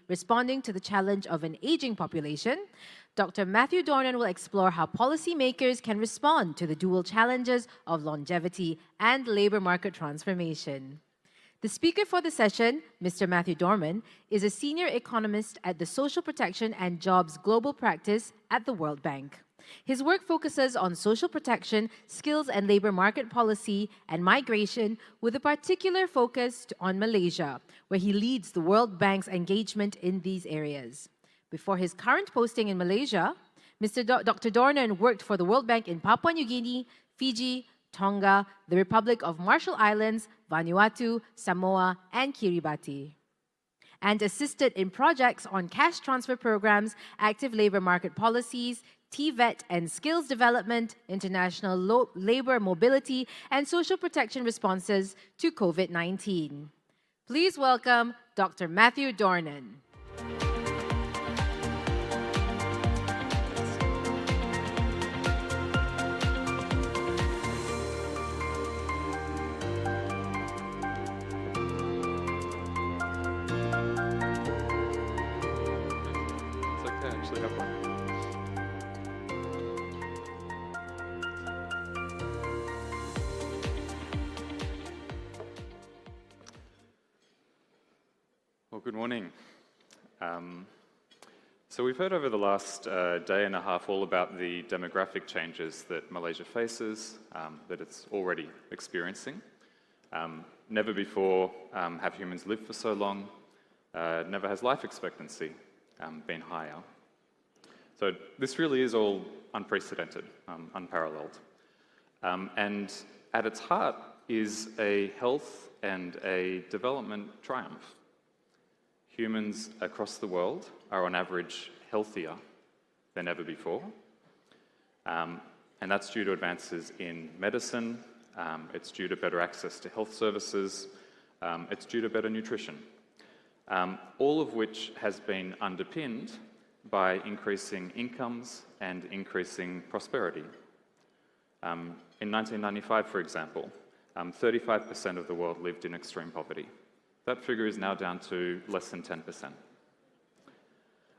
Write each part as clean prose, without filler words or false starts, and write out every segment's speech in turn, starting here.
responding to the challenge of an aging population, Dr. Matthew Dornan will explore how policymakers can respond to the dual challenges of longevity and labor market transformation. The speaker for the session, Mr. Matthew Dornan, is a senior economist at the Social Protection and Jobs Global Practice at the World Bank. His work focuses on social protection, skills and labor market policy, and migration, with a particular focus on Malaysia, where he leads the World Bank's engagement in these areas. Before his current posting in Malaysia, Dr. Dornan worked for the World Bank in Papua New Guinea, Fiji, Tonga, the Republic of Marshall Islands, Vanuatu, Samoa, and Kiribati, and assisted in projects on cash transfer programs, active labor market policies, TVET and skills development, international labor mobility, and social protection responses to COVID-19. Please welcome Dr. Matthew Dornan. Well, good morning. So we've heard over the last day and a half all about the demographic changes that Malaysia faces, that it's already experiencing. Never before have humans lived for so long. Never has life expectancy been higher. So this really is all unprecedented, unparalleled. And at its heart is a health and a development triumph. Humans across the world are on average healthier than ever before. And that's due to advances in medicine, it's due to better access to health services, it's due to better nutrition. All of which has been underpinned by increasing incomes and increasing prosperity. In 1995, for example, 35% of the world lived in extreme poverty. That figure is now down to less than 10%.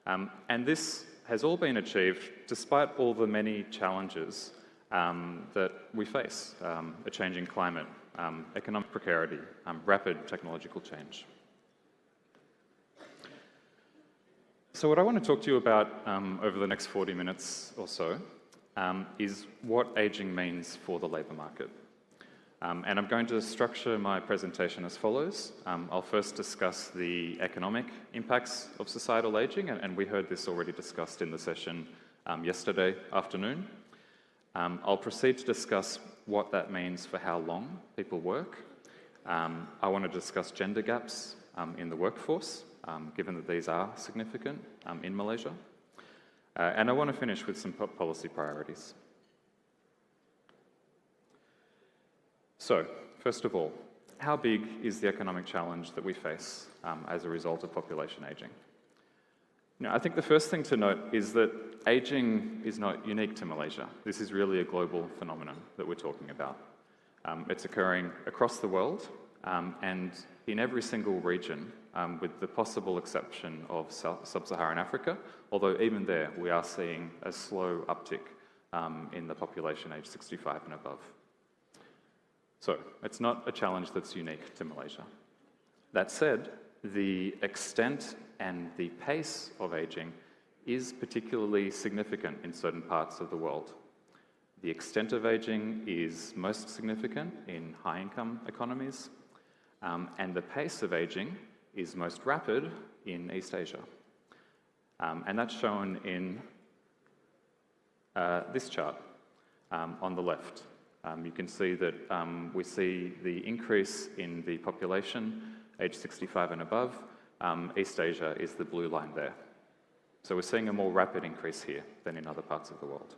And this has all been achieved despite all the many challenges that we face, a changing climate, economic precarity, rapid technological change. So what I want to talk to you about over the next 40 minutes or so is what ageing means for the labour market. And I'm going to structure my presentation as follows. I'll first discuss the economic impacts of societal ageing, and we heard this already discussed in the session yesterday afternoon. I'll proceed to discuss what that means for how long people work. I want to discuss gender gaps in the workforce, given that these are significant in Malaysia. And I want to finish with some policy priorities. So, first of all, how big is the economic challenge that we face as a result of population ageing? Now, I think the first thing to note is that ageing is not unique to Malaysia. This is really a global phenomenon that we're talking about. It's occurring across the world and in every single region, with the possible exception of sub-Saharan Africa, although even there we are seeing a slow uptick in the population aged 65 and above. So, it's not a challenge that's unique to Malaysia. That said, the extent and the pace of ageing is particularly significant in certain parts of the world. The extent of ageing is most significant in high-income economies, and the pace of ageing is most rapid in East Asia. And that's shown in this chart on the left. You can see that we see the increase in the population aged 65 and above. East Asia is the blue line there. So we're seeing a more rapid increase here than in other parts of the world.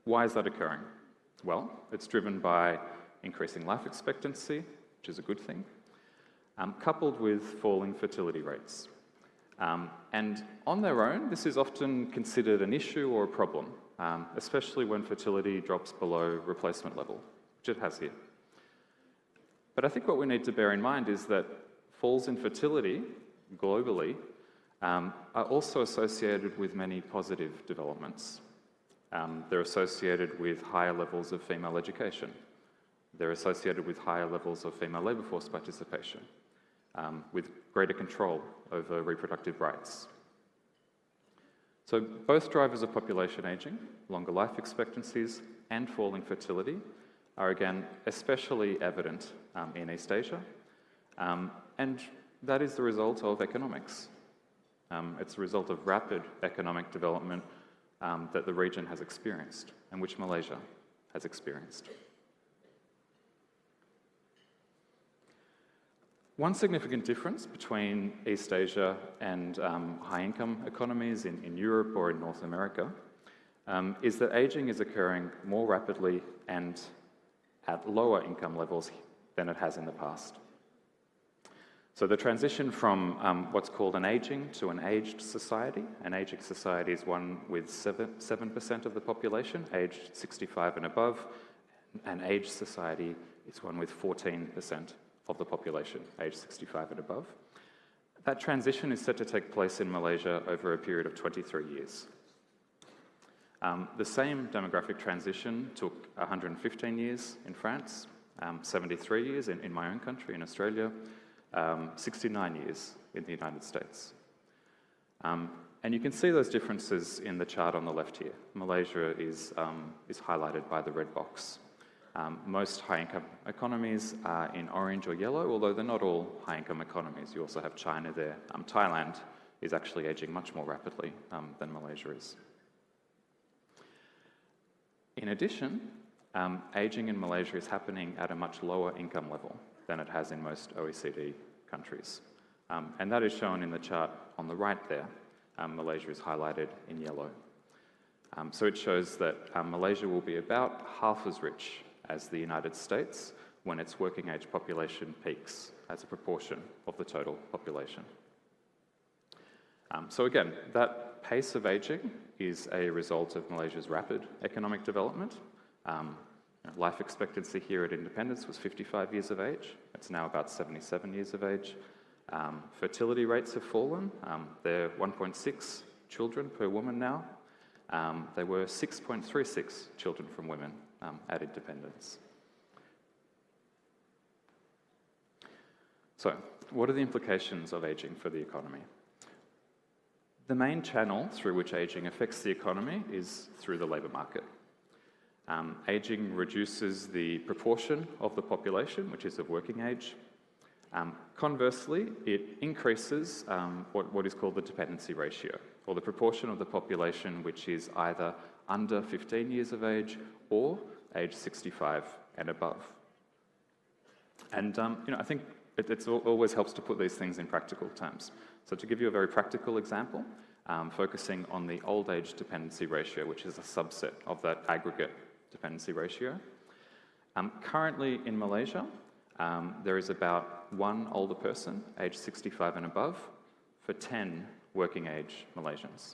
Why is that occurring? Well, it's driven by increasing life expectancy, which is a good thing, coupled with falling fertility rates. And on their own, this is often considered an issue or a problem, especially when fertility drops below replacement level, which it has here. But I think what we need to bear in mind is that falls in fertility globally are also associated with many positive developments. They're associated with higher levels of female education. They're associated with higher levels of female labour force participation, with greater control over reproductive rights. So both drivers of population ageing, longer life expectancies and falling fertility, are again especially evident in East Asia, and that is the result of economics. It's a result of rapid economic development that the region has experienced and which Malaysia has experienced. One significant difference between East Asia and high-income economies in Europe or in North America is that ageing is occurring more rapidly and at lower income levels than it has in the past. So the transition from what's called an ageing to an aged society. An aging society is one with 7% of the population aged 65 and above. An aged society is one with 14% of the population aged 65 and above. That transition is set to take place in Malaysia over a period of 23 years. The same demographic transition took 115 years in France, 73 years in my own country, in Australia, 69 years in the United States. And you can see those differences in the chart on the left here. Malaysia is highlighted by the red box. Most high-income economies are in orange or yellow, although they're not all high-income economies. You also have China there. Thailand is actually aging much more rapidly than Malaysia is. In addition, aging in Malaysia is happening at a much lower income level than it has in most OECD countries. And that is shown in the chart on the right there. Malaysia is highlighted in yellow. So it shows that Malaysia will be about half as rich as the United States when its working age population peaks as a proportion of the total population. So again, that pace of ageing is a result of Malaysia's rapid economic development. Life expectancy here at independence was 55 years of age. It's now about 77 years of age. Fertility rates have fallen. They're 1.6 children per woman now. They were 6.36 children from women at independence. So, what are the implications of ageing for the economy? The main channel through which ageing affects the economy is through the labour market. Ageing reduces the proportion of the population which is of working age. Conversely, it increases what is called the dependency ratio, or the proportion of the population which is either under 15 years of age or age 65 and above. And I think it always helps to put these things in practical terms. So to give you a very practical example, focusing on the old age dependency ratio, which is a subset of that aggregate dependency ratio. Currently in Malaysia, there is about one older person, aged 65 and above, for 10 working age Malaysians.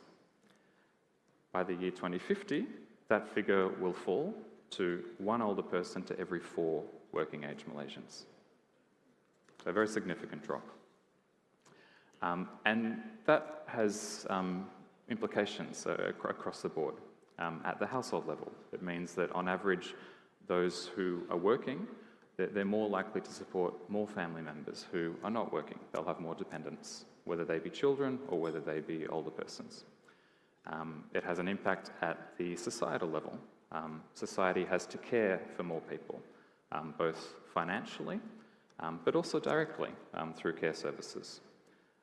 By the year 2050, that figure will fall to one older person to every 4 working age Malaysians. So a very significant drop. And that has implications across the board. At the household level, it means that on average, those who are working, they're more likely to support more family members who are not working. They'll have more dependents, whether they be children or whether they be older persons. It has an impact at the societal level. Society has to care for more people, both financially, but also directly through care services.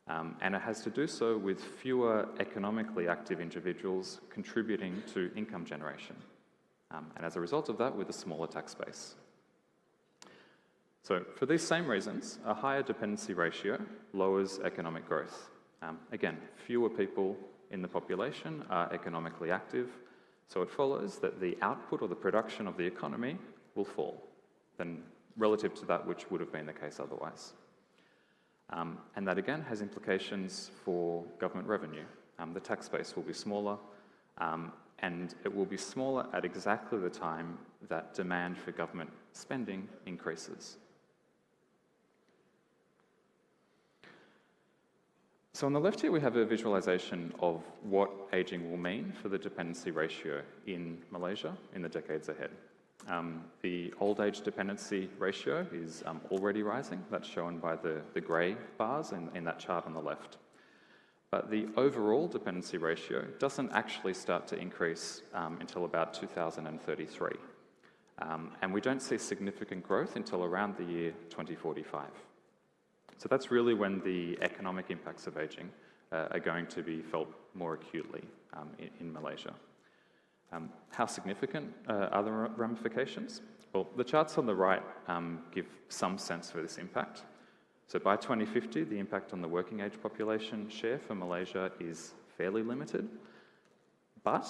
And it has to do so with fewer economically active individuals contributing to income generation. And as a result of that, with a smaller tax base. So for these same reasons, a higher dependency ratio lowers economic growth. Again, fewer people in the population are economically active, so it follows that the output or the production of the economy will fall than relative to that which would have been the case otherwise. And that again has implications for government revenue. The tax base will be smaller, and it will be smaller at exactly the time that demand for government spending increases. So on the left here, we have a visualization of what ageing will mean for the dependency ratio in Malaysia in the decades ahead. The old age dependency ratio is already rising. That's shown by the grey bars in that chart on the left. But the overall dependency ratio doesn't actually start to increase until about 2033. And we don't see significant growth until around the year 2045. So that's really when the economic impacts of ageing are going to be felt more acutely in Malaysia. How significant are the ramifications? Well, the charts on the right give some sense for this impact. So by 2050, the impact on the working age population share for Malaysia is fairly limited. But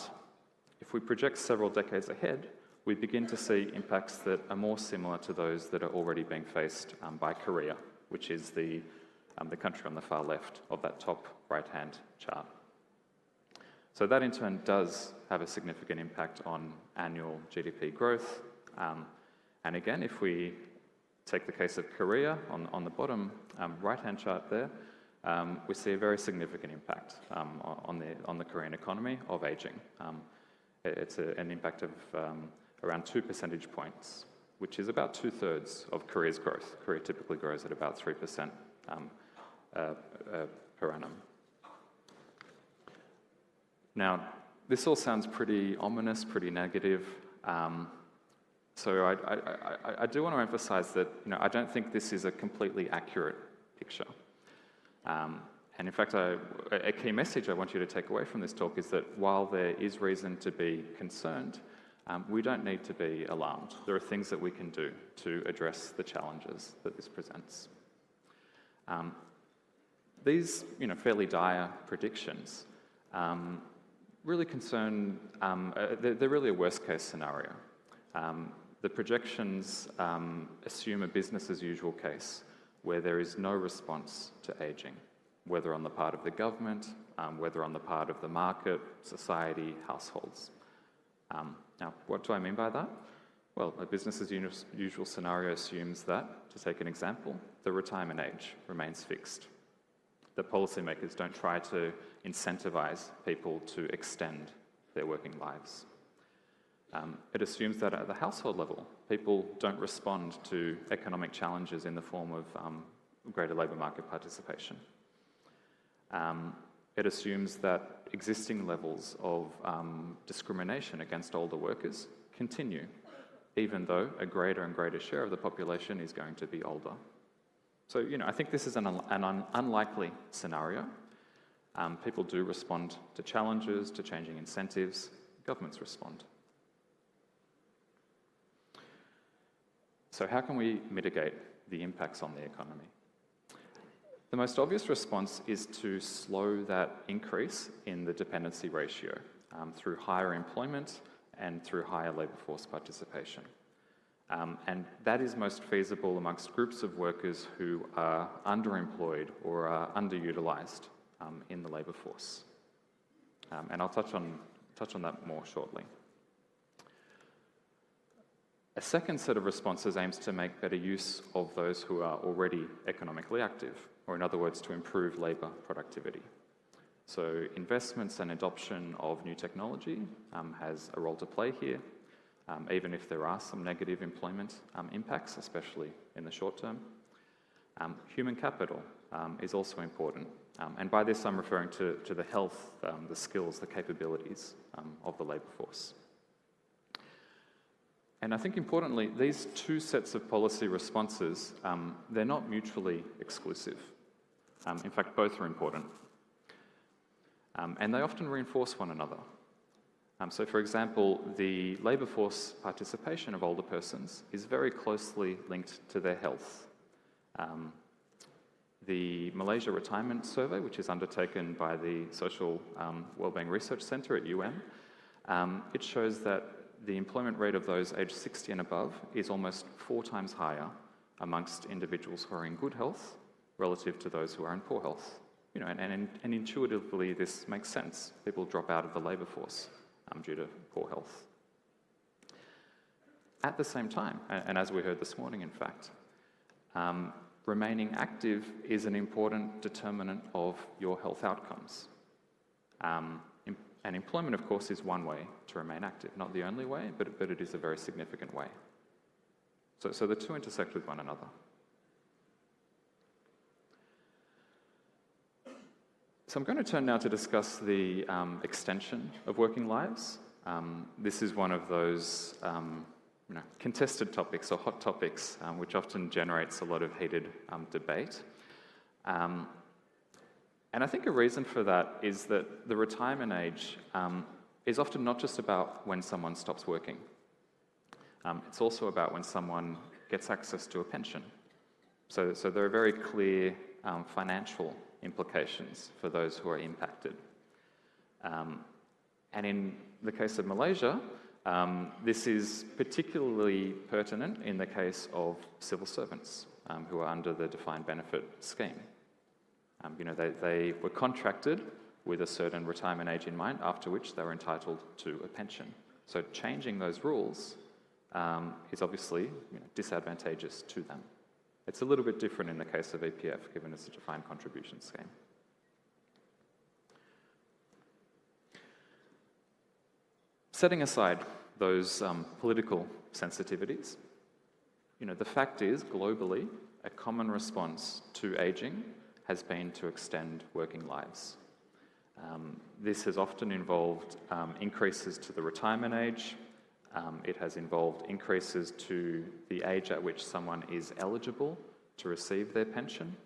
if we project several decades ahead, we begin to see impacts that are more similar to those that are already being faced by Korea, which is the country on the far left of that top right-hand chart. So that in turn does have a significant impact on annual GDP growth. And again, if we take the case of Korea on the bottom right-hand chart there, we see a very significant impact on the Korean economy of ageing. It's an impact of around 2 percentage points, which is about 2/3 of Korea's growth. Korea typically grows at about 3% per annum. Now, this all sounds pretty ominous, pretty negative. So I do want to emphasize that I don't think this is a completely accurate picture. And in fact, a key message I want you to take away from this talk is that while there is reason to be concerned, we don't need to be alarmed. There are things that we can do to address the challenges that this presents. These fairly dire predictions really concern, they're really a worst case scenario. The projections assume a business as usual case where there is no response to ageing, whether on the part of the government, whether on the part of the market, society, households. Now, what do I mean by that? Well, a business as usual scenario assumes that, to take an example, the retirement age remains fixed. The policymakers don't try to incentivize people to extend their working lives. It assumes that at the household level, people don't respond to economic challenges in the form of greater labour market participation. It assumes that existing levels of discrimination against older workers continue, even though a greater and greater share of the population is going to be older. So, I think this is an unlikely scenario. People do respond to challenges, to changing incentives. Governments respond. So how can we mitigate the impacts on the economy? The most obvious response is to slow that increase in the dependency ratio through higher employment and through higher labour force participation. And that is most feasible amongst groups of workers who are underemployed or are underutilised in the labour force. And I'll touch on that more shortly. A second set of responses aims to make better use of those who are already economically active, or in other words, to improve labour productivity. So investments and adoption of new technology has a role to play here, even if there are some negative employment impacts, especially in the short term. Human capital is also important, and by this I'm referring to the health, the skills, the capabilities of the labour force. And I think importantly, these two sets of policy responses, they're not mutually exclusive. In fact, both are important. And they often reinforce one another. So for example, the labour force participation of older persons is very closely linked to their health. The Malaysia Retirement Survey, which is undertaken by the Social Wellbeing Research Centre at it shows that the employment rate of those aged 60 and above is almost 4 times higher amongst individuals who are in good health relative to those who are in poor health. And intuitively this makes sense. People drop out of the labour force due to poor health. At the same time, and as we heard this morning in fact, remaining active is an important determinant of your health outcomes. And employment, of course, is one way to remain active. Not the only way, but it is a very significant way. So the two intersect with one another. So I'm going to turn now to discuss the extension of working lives. This is one of those contested topics or hot topics, which often generates a lot of heated debate. And I think a reason for that is that the retirement age is often not just about when someone stops working. It's also about when someone gets access to a pension. So there are very clear financial implications for those who are impacted. And in the case of Malaysia, this is particularly pertinent in the case of civil servants who are under the defined benefit scheme. They were contracted with a certain retirement age in mind, after which they were entitled to a pension. So changing those rules is obviously disadvantageous to them. It's a little bit different in the case of EPF, given it's a defined contribution scheme. Setting aside those political sensitivities, the fact is, globally, a common response to ageing has been to extend working lives. This has often involved increases to the retirement age. It has involved increases to the age at which someone is eligible to receive their pension.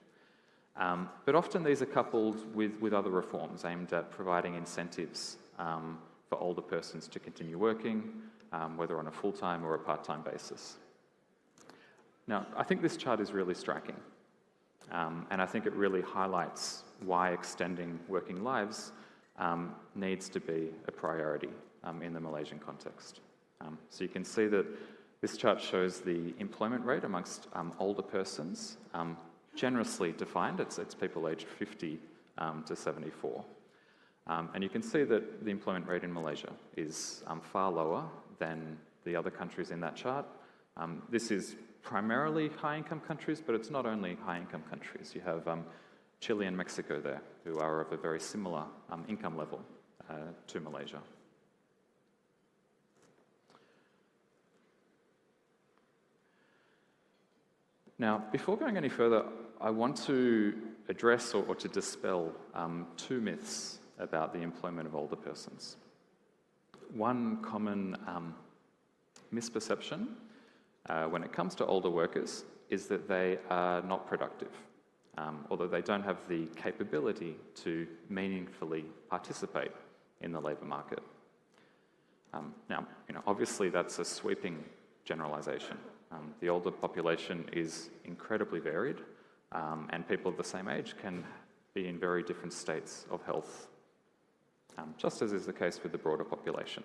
But often these are coupled with other reforms aimed at providing incentives for older persons to continue working, whether on a full-time or a part-time basis. Now, I think this chart is really striking. And I think it really highlights why extending working lives needs to be a priority in the Malaysian context. So you can see that this chart shows the employment rate amongst older persons, generously defined. It's people aged 50 to 74. And you can see that the employment rate in Malaysia is far lower than the other countries in that chart. This is primarily high-income countries, but it's not only high-income countries. You have Chile and Mexico there, who are of a very similar income level to Malaysia. Now, before going any further, I want to address or to dispel two myths about the employment of older persons. One common misperception when it comes to older workers is that they are not productive, although they don't have the capability to meaningfully participate in the labour market. Now, obviously that's a sweeping generalisation. The older population is incredibly varied, and people of the same age can be in very different states of health, just as is the case with the broader population.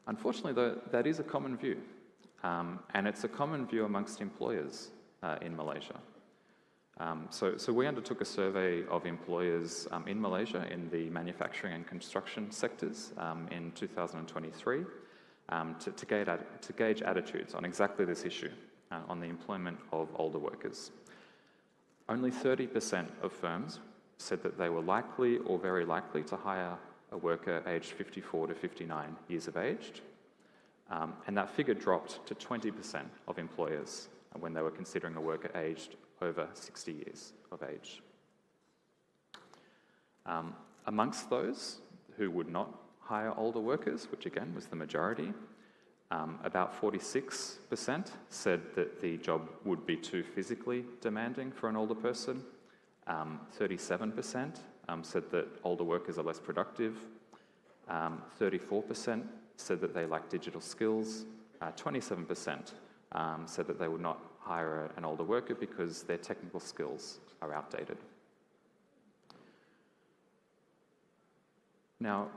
Unfortunately, though, that is a common view. And it's a common view amongst employers in Malaysia. So we undertook a survey of employers in Malaysia in the manufacturing and construction sectors in 2023 to gauge attitudes on exactly this issue, on the employment of older workers. Only 30% of firms said that they were likely or very likely to hire a worker aged 54 to 59 years of age. And that figure dropped to 20% of employers when they were considering a worker aged over 60 years of age. Amongst those who would not hire older workers, which again was the majority, about 46% said that the job would be too physically demanding for an older person. 37% said that older workers are less productive. 34% said that they lack digital skills. 27% said that they would not hire an older worker because their technical skills are outdated. Now,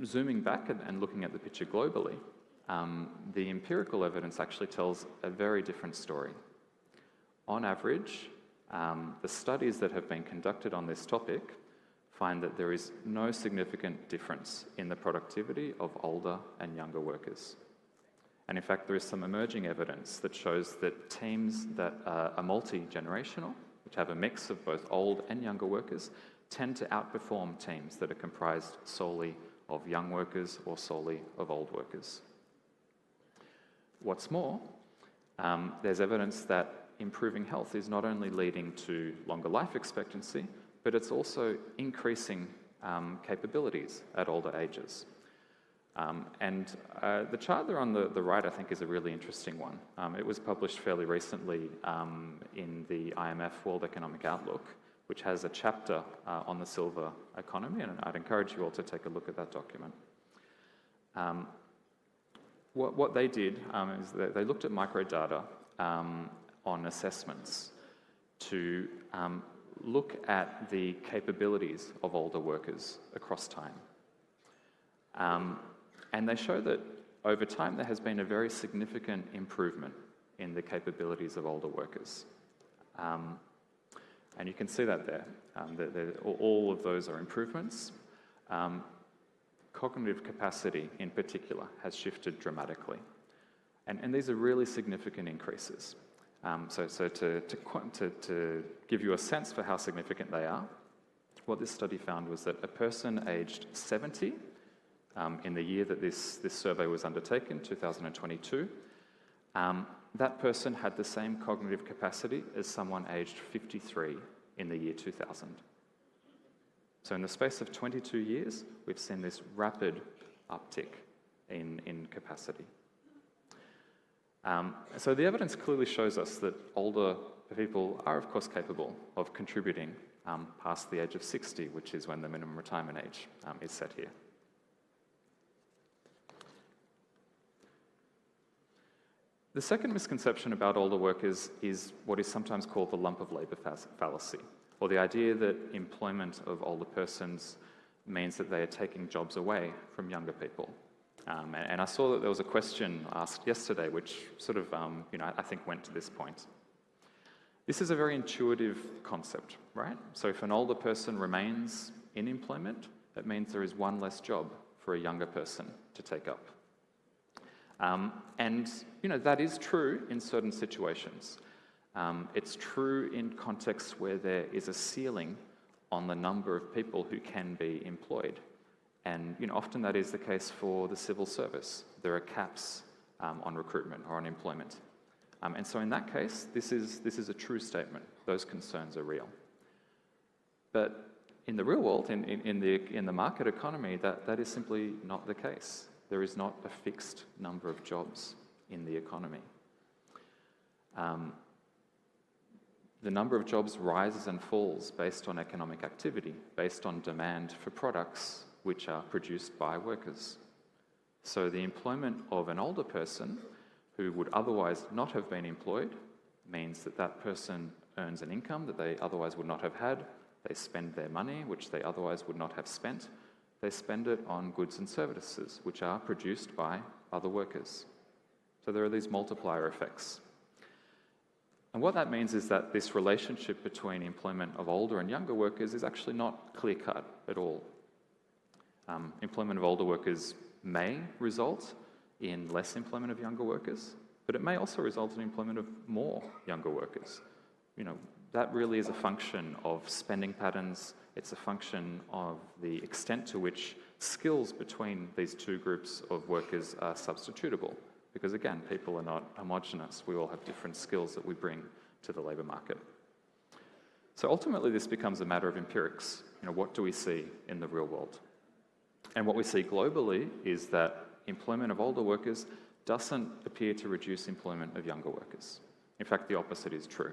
zooming back and looking at the picture globally, the empirical evidence actually tells a very different story. On average, the studies that have been conducted on this topic find that there is no significant difference in the productivity of older and younger workers. And in fact, there is some emerging evidence that shows that teams that are multi-generational, which have a mix of both old and younger workers, tend to outperform teams that are comprised solely of young workers or solely of old workers. What's more, there's evidence that improving health is not only leading to longer life expectancy, but it's also increasing capabilities at older ages. The chart there on the right, I think, is a really interesting one. It was published fairly recently in the IMF World Economic Outlook, which has a chapter on the silver economy, and I'd encourage you all to take a look at that document. What they did is that they looked at microdata on assessments to look at the capabilities of older workers across time. And they show that over time there has been a very significant improvement in the capabilities of older workers. And you can see that there. All of those are improvements. Cognitive capacity in particular has shifted dramatically. And these are really significant increases. So to give you a sense for how significant they are, what this study found was that a person aged 70 in the year that this survey was undertaken, 2022, that person had the same cognitive capacity as someone aged 53 in the year 2000. So in the space of 22 years, we've seen this rapid uptick in capacity. So the evidence clearly shows us that older people are, of course, capable of contributing past the age of 60, which is when the minimum retirement age is set here. The second misconception about older workers is what is sometimes called the lump of labour fallacy, or the idea that employment of older persons means that they are taking jobs away from younger people. And I saw that there was a question asked yesterday which sort of, I think went to this point. This is a very intuitive concept, right? So if an older person remains in employment, that means there is one less job for a younger person to take up. And that is true in certain situations. It's true in contexts where there is a ceiling on the number of people who can be employed. And often that is the case for the civil service. There are caps on recruitment or on employment. And so in that case, this is a true statement. Those concerns are real. But in the real world, in the market economy, that is simply not the case. There is not a fixed number of jobs in the economy. The number of jobs rises and falls based on economic activity, based on demand for products which are produced by workers. So the employment of an older person who would otherwise not have been employed means that that person earns an income that they otherwise would not have had. They spend their money, which they otherwise would not have spent. They spend it on goods and services, which are produced by other workers. So there are these multiplier effects. And what that means is that this relationship between employment of older and younger workers is actually not clear-cut at all. Employment of older workers may result in less employment of younger workers, but it may also result in employment of more younger workers. That really is a function of spending patterns. It's a function of the extent to which skills between these two groups of workers are substitutable. Because again, people are not homogenous. We all have different skills that we bring to the labour market. So ultimately, this becomes a matter of empirics. What do we see in the real world? And what we see globally is that employment of older workers doesn't appear to reduce employment of younger workers. In fact, the opposite is true.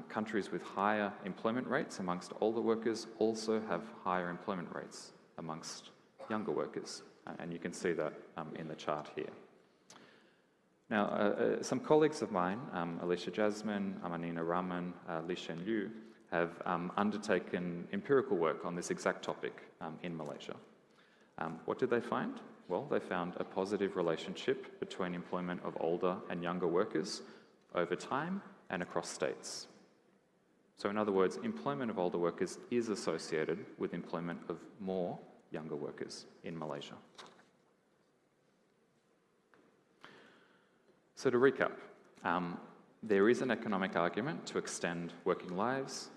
Countries with higher employment rates amongst older workers also have higher employment rates amongst younger workers. And you can see that in the chart here. Now, some colleagues of mine, Alicia Jasmine, Amanina Raman, Li Shen Liu, have undertaken empirical work on this exact topic in Malaysia. What did they find? Well, they found a positive relationship between employment of older and younger workers over time and across states. So in other words, employment of older workers is associated with employment of more younger workers in Malaysia. So to recap, there is an economic argument to extend working lives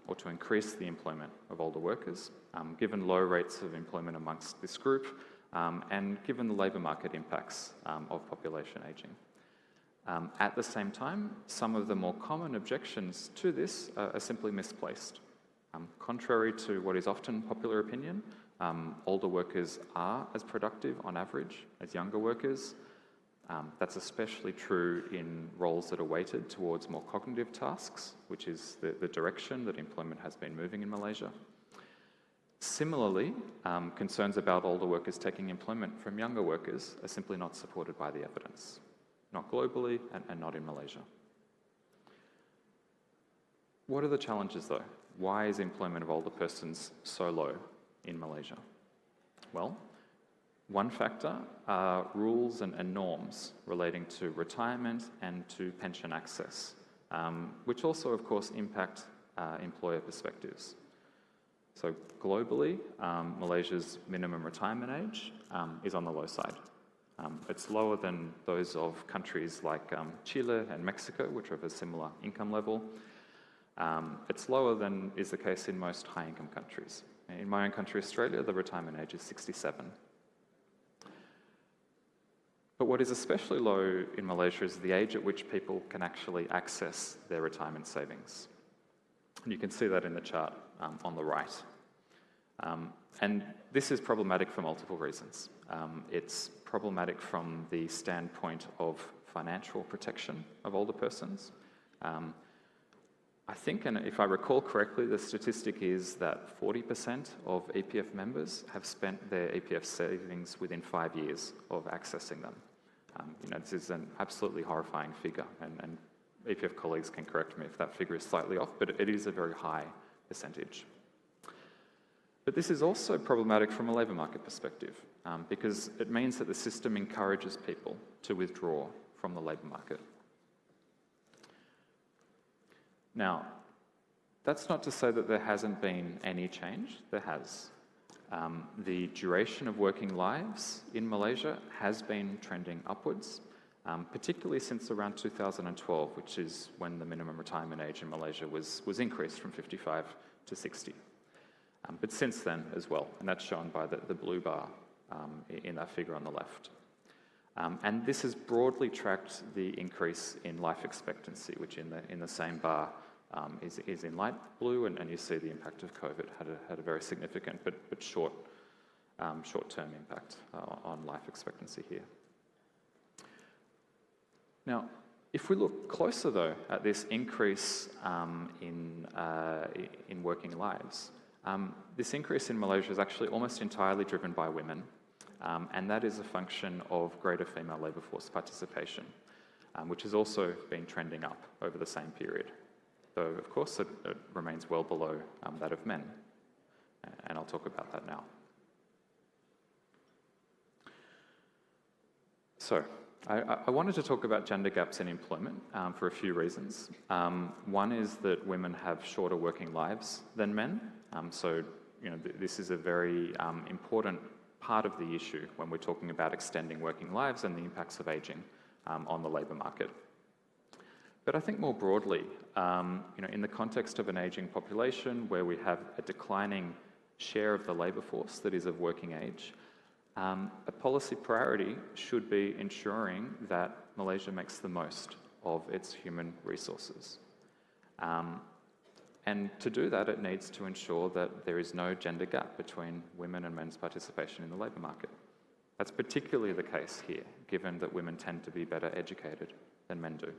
or to increase the employment of older workers, given low rates of employment amongst this group and given the labour market impacts of population ageing. At the same time, some of the more common objections to this are simply misplaced. Contrary to what is often popular opinion, older workers are as productive on average as younger workers. That's especially true in roles that are weighted towards more cognitive tasks, which is the direction that employment has been moving in Malaysia. Similarly, concerns about older workers taking employment from younger workers are simply not supported by the evidence, not globally and not in Malaysia. What are the challenges though? Why is employment of older persons so low in Malaysia? Well, one factor are rules and norms relating to retirement and to pension access, which also, of course, impact employer perspectives. So globally, Malaysia's minimum retirement age is on the low side. It's lower than those of countries like Chile and Mexico, which are of a similar income level. It's lower than is the case in most high-income countries. In my own country, Australia, the retirement age is 67. But what is especially low in Malaysia is the age at which people can actually access their retirement savings. And you can see that in the chart on the right. And this is problematic for multiple reasons. It's problematic from the standpoint of financial protection of older persons. I think, and if I recall correctly, the statistic is that 40% of EPF members have spent their EPF savings within 5 years of accessing them. This is an absolutely horrifying figure, and EPF colleagues can correct me if that figure is slightly off, but it is a very high percentage. But this is also problematic from a labour market perspective, because it means that the system encourages people to withdraw from the labour market. Now, that's not to say that there hasn't been any change. There has. The duration of working lives in Malaysia has been trending upwards, particularly since around 2012, which is when the minimum retirement age in Malaysia was increased from 55 to 60. But since then as well, and that's shown by the blue bar in that figure on the left. And this has broadly tracked the increase in life expectancy, which in the same bar is in light blue, and you see the impact of COVID had a very significant but short-term impact on life expectancy here. Now, if we look closer though at this increase in working lives, this increase in Malaysia is actually almost entirely driven by women, and that is a function of greater female labour force participation, which has also been trending up over the same period. Though, of course, it remains well below that of men, and I'll talk about that now. So, I wanted to talk about gender gaps in employment for a few reasons. One is that women have shorter working lives than men, so this is a very important part of the issue when we're talking about extending working lives and the impacts of ageing on the labour market. But I think more broadly, in the context of an ageing population where we have a declining share of the labour force that is of working age, a policy priority should be ensuring that Malaysia makes the most of its human resources. And to do that, it needs to ensure that there is no gender gap between women and men's participation in the labour market. That's particularly the case here, given that women tend to be better educated than men do.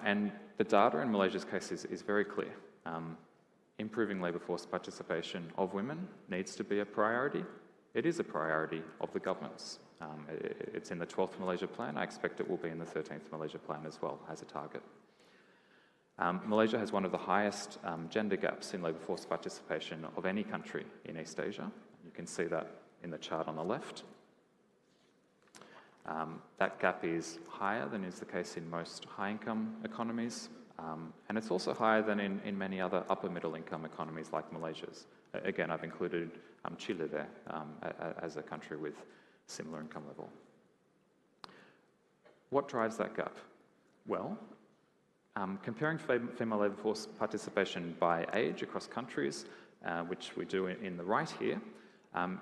And the data in Malaysia's case is very clear. Improving labour force participation of women needs to be a priority. It is a priority of the governments. It's in the 12th Malaysia Plan. I expect it will be in the 13th Malaysia Plan as well as a target. Malaysia has one of the highest gender gaps in labour force participation of any country in East Asia. You can see that in the chart on the left. That gap is higher than is the case in most high-income economies, and it's also higher than in many other upper middle-income economies like Malaysia's. Again, I've included Chile there as a country with similar income level. What drives that gap? Well, comparing female labour force participation by age across countries, which we do in the right here,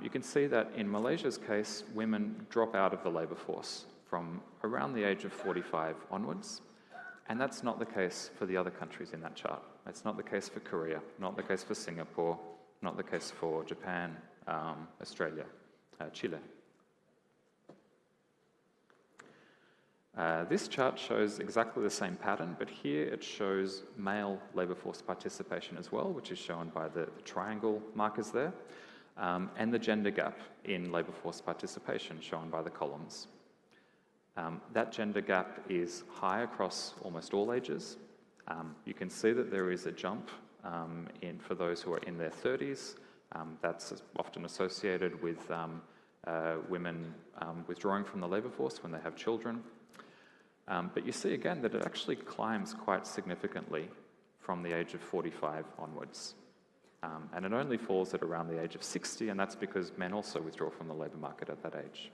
you can see that in Malaysia's case, women drop out of the labour force from around the age of 45 onwards, and that's not the case for the other countries in that chart. It's not the case for Korea, not the case for Singapore, not the case for Japan, Australia, Chile. This chart shows exactly the same pattern, but here it shows male labour force participation as well, which is shown by the triangle markers there, and the gender gap in labour force participation shown by the columns. That gender gap is high across almost all ages. You can see that there is a jump for those who are in their 30s. That's often associated with women withdrawing from the labour force when they have children. But you see again that it actually climbs quite significantly from the age of 45 onwards. And it only falls at around the age of 60, and that's because men also withdraw from the labour market at that age.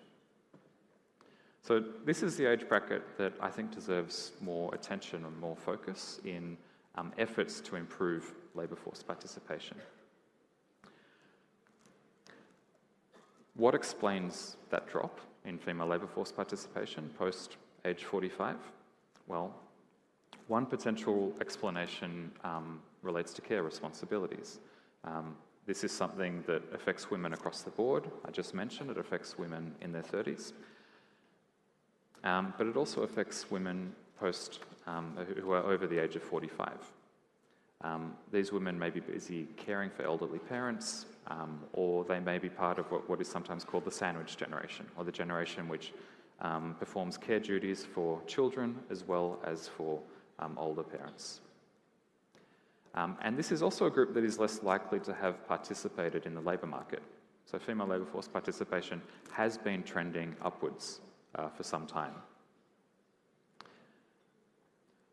So this is the age bracket that I think deserves more attention and more focus in efforts to improve labour force participation. What explains that drop in female labour force participation post age 45? Well, one potential explanation relates to care responsibilities. This is something that affects women across the board. I just mentioned it affects women in their 30s. But it also affects women who are over the age of 45. These women may be busy caring for elderly parents, or they may be part of what is sometimes called the sandwich generation, or the generation which performs care duties for children as well as for older parents. And this is also a group that is less likely to have participated in the labour market. So female labour force participation has been trending upwards for some time.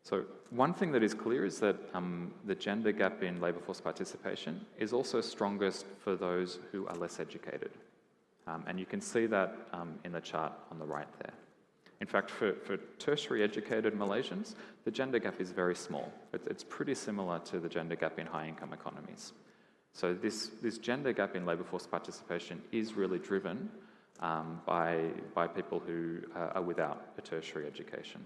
So one thing that is clear is that the gender gap in labour force participation is also strongest for those who are less educated. And you can see that in the chart on the right there. In fact, for tertiary educated Malaysians, the gender gap is very small. It's pretty similar to the gender gap in high-income economies. So this gender gap in labour force participation is really driven by people who are without a tertiary education.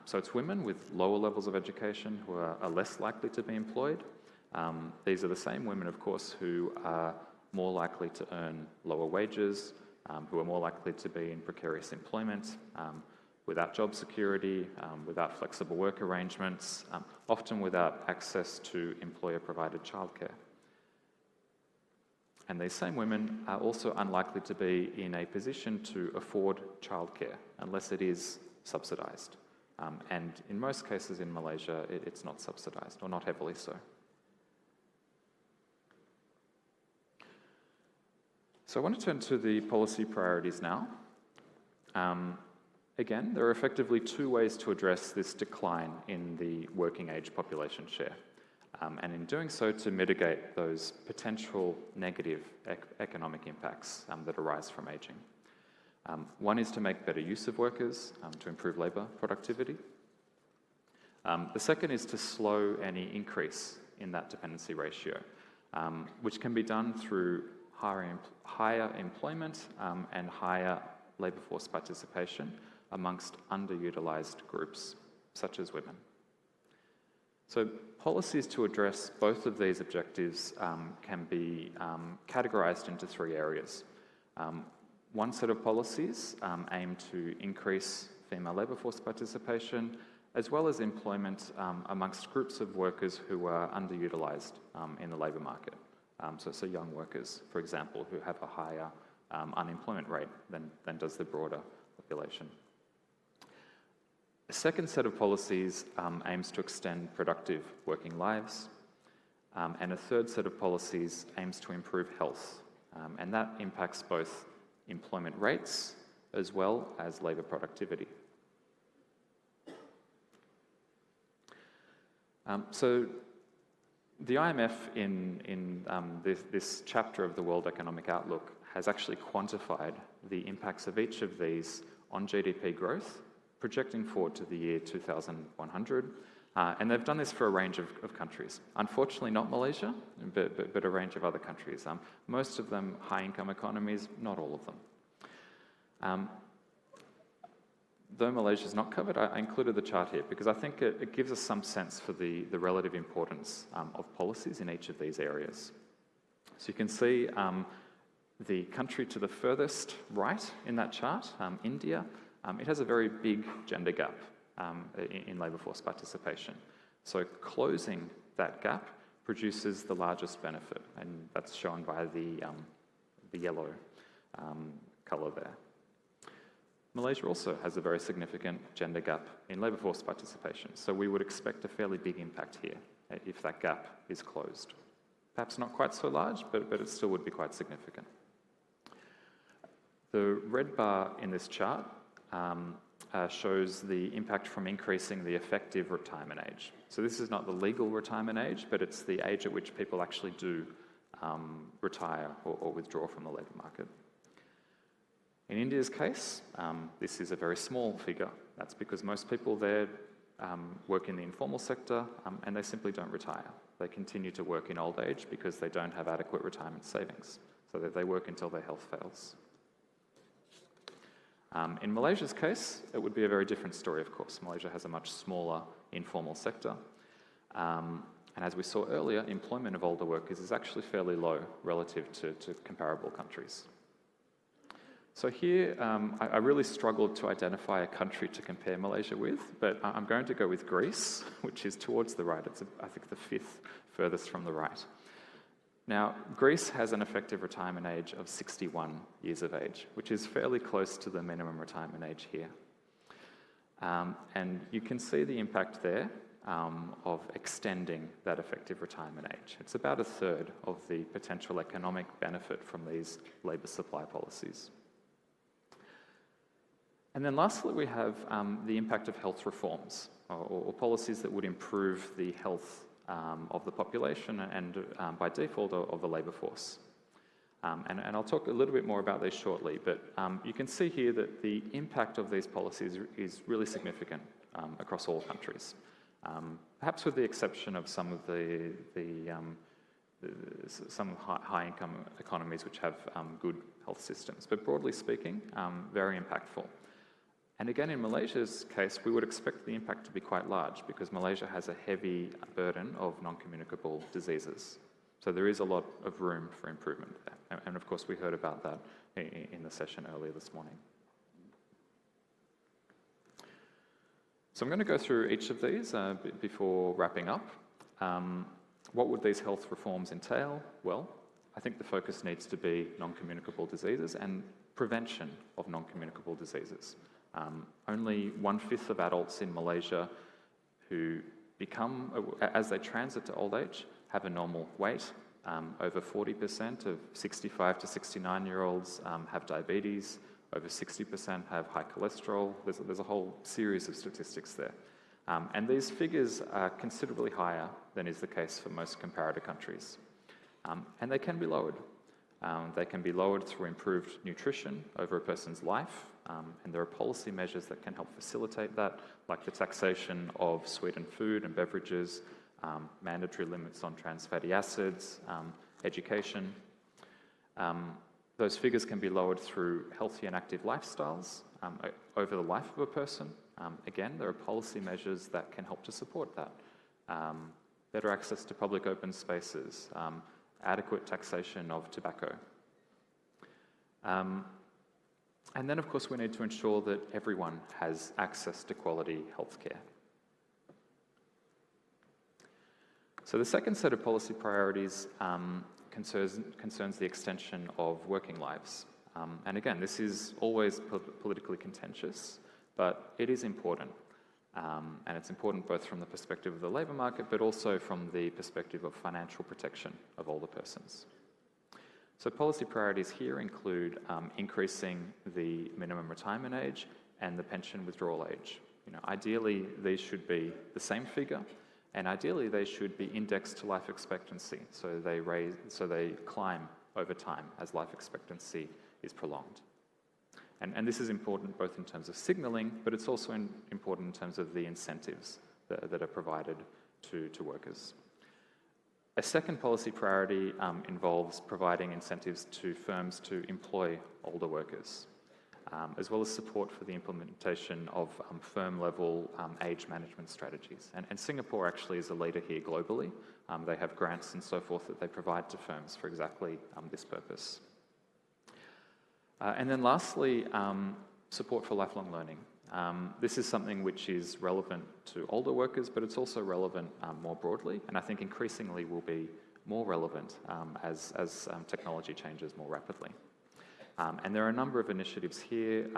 So it's women with lower levels of education who are less likely to be employed. These are the same women, of course, who are more likely to earn lower wages, who are more likely to be in precarious employment, without job security, without flexible work arrangements, often without access to employer-provided childcare. And these same women are also unlikely to be in a position to afford childcare unless it is subsidised. And in most cases in Malaysia, it's not subsidised, or not heavily so. So I want to turn to the policy priorities now. Again, there are effectively two ways to address this decline in the working age population share. And in doing so, to mitigate those potential negative economic impacts that arise from ageing. One is to make better use of workers to improve labour productivity. The second is to slow any increase in that dependency ratio, which can be done through higher employment and higher labour force participation amongst underutilised groups, such as women. So policies to address both of these objectives can be categorised into three areas. One set of policies aim to increase female labour force participation, as well as employment amongst groups of workers who are underutilised in the labour market. So young workers, for example, who have a higher unemployment rate than does the broader population. A second set of policies aims to extend productive working lives, and a third set of policies aims to improve health, and that impacts both employment rates as well as labour productivity. So The IMF in this chapter of the World Economic Outlook has actually quantified the impacts of each of these on GDP growth, projecting forward to the year 2100. And they've done this for a range of countries. Unfortunately, not Malaysia, but a range of other countries. Most of them high-income economies, not all of them. Though Malaysia is not covered, I included the chart here because I think it gives us some sense for the relative importance of policies in each of these areas. So you can see the country to the furthest right in that chart, India, it has a very big gender gap in labour force participation. So closing that gap produces the largest benefit, and that's shown by the yellow colour there. Malaysia also has a very significant gender gap in labour force participation, so we would expect a fairly big impact here if that gap is closed. Perhaps not quite so large, but it still would be quite significant. The red bar in this chart shows the impact from increasing the effective retirement age. So this is not the legal retirement age, but it's the age at which people actually do retire or withdraw from the labour market. In India's case, this is a very small figure. That's because most people there work in the informal sector and they simply don't retire. They continue to work in old age because they don't have adequate retirement savings, so that they work until their health fails. In Malaysia's case, it would be a very different story, of course. Malaysia has a much smaller informal sector. And as we saw earlier, employment of older workers is actually fairly low relative to comparable countries. So here, I really struggled to identify a country to compare Malaysia with, but I'm going to go with Greece, which is towards the right. It's, I think, the fifth furthest from the right. Now, Greece has an effective retirement age of 61 years of age, which is fairly close to the minimum retirement age here. And you can see the impact there of extending that effective retirement age. It's about a third of the potential economic benefit from these labour supply policies. And then lastly, we have the impact of health reforms, or policies that would improve the health of the population and by default of the labour force. And I'll talk a little bit more about these shortly, but you can see here that the impact of these policies is really significant across all countries, perhaps with the exception of some of some high-income economies which have good health systems, but broadly speaking, very impactful. And again, in Malaysia's case, we would expect the impact to be quite large because Malaysia has a heavy burden of non-communicable diseases. So there is a lot of room for improvement there. And of course, we heard about that in the session earlier this morning. So I'm going to go through each of these before wrapping up. What would these health reforms entail? Well, I think the focus needs to be non-communicable diseases and prevention of non-communicable diseases. Only 1/5 of adults in Malaysia who as they transit to old age, have a normal weight. Over 40% of 65 to 69-year-olds have diabetes. Over 60% have high cholesterol. There's a whole series of statistics there. And these figures are considerably higher than is the case for most comparator countries. And they can be lowered. They can be lowered through improved nutrition over a person's life, and there are policy measures that can help facilitate that, like the taxation of sweetened food and beverages, mandatory limits on trans fatty acids, education. Those figures can be lowered through healthy and active lifestyles over the life of a person. Again, there are policy measures that can help to support that. Better access to public open spaces, adequate taxation of tobacco. And then, of course, we need to ensure that everyone has access to quality healthcare. So the second set of policy priorities concerns the extension of working lives. And again, this is always politically contentious, but it is important. And it's important both from the perspective of the labour market, but also from the perspective of financial protection of older persons. So policy priorities here include increasing the minimum retirement age and the pension withdrawal age. Ideally, these should be the same figure, And ideally, they should be indexed to life expectancy, so they climb over time as life expectancy is prolonged. And this is important both in terms of signalling, but it's also important in terms of the incentives that are provided to workers. A second policy priority involves providing incentives to firms to employ older workers, as well as support for the implementation of firm-level age management strategies. And Singapore actually is a leader here globally. They have grants and so forth that they provide to firms for exactly this purpose. And then lastly, support for lifelong learning. This is something which is relevant to older workers, but it's also relevant more broadly, and I think increasingly will be more relevant as technology changes more rapidly. And there are a number of initiatives here.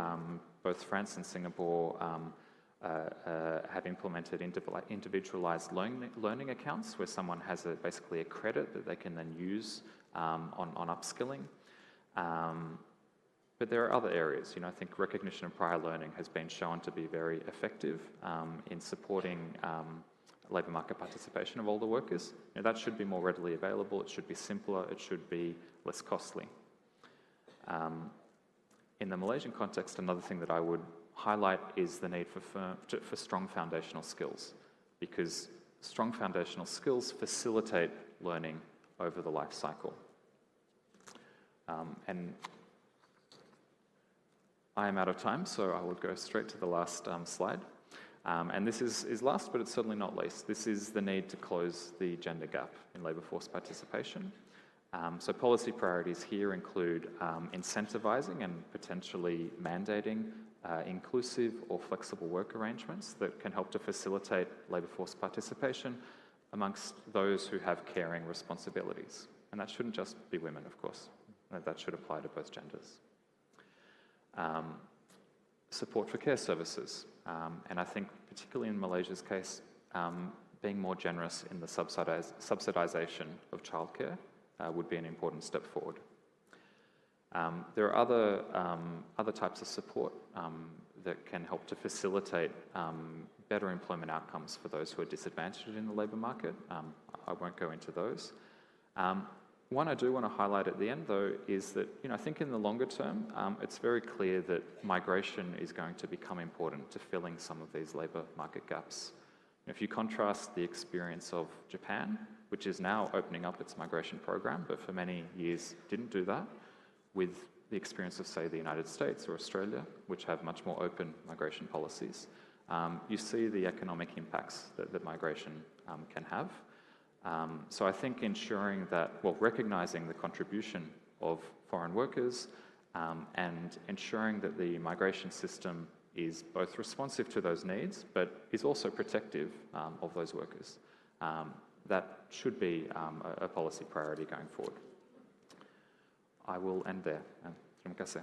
Both France and Singapore have implemented individualized learning accounts where someone has basically a credit that they can then use on upskilling. But there are other areas. I think recognition of prior learning has been shown to be very effective in supporting labour market participation of older workers. That should be more readily available, it should be simpler, it should be less costly. In the Malaysian context, another thing that I would highlight is the need for strong foundational skills, because strong foundational skills facilitate learning over the life cycle. And I am out of time, so I will go straight to the last slide. And this is last, but it's certainly not least. This is the need to close the gender gap in labour force participation. So policy priorities here include incentivising and potentially mandating inclusive or flexible work arrangements that can help to facilitate labour force participation amongst those who have caring responsibilities. And that shouldn't just be women, of course. That should apply to both genders. Support for care services. And I think particularly in Malaysia's case, being more generous in the subsidisation of childcare would be an important step forward. There are other types of support that can help to facilitate better employment outcomes for those who are disadvantaged in the labour market. I won't go into those. One I do want to highlight at the end, though, is that I think in the longer term, it's very clear that migration is going to become important to filling some of these labour market gaps. If you contrast the experience of Japan, which is now opening up its migration program, but for many years didn't do that, with the experience of, say, the United States or Australia, which have much more open migration policies, you see the economic impacts that migration can have. So I think ensuring that, recognising the contribution of foreign workers and ensuring that the migration system is both responsive to those needs, but is also protective of those workers. That should be a policy priority going forward. I will end there. Terima kasih.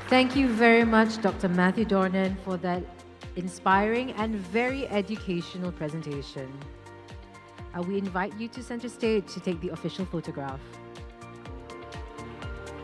Thank you very much, Dr. Matthew Dornan, for that inspiring and very educational presentation. We invite you to center stage to take the official photograph.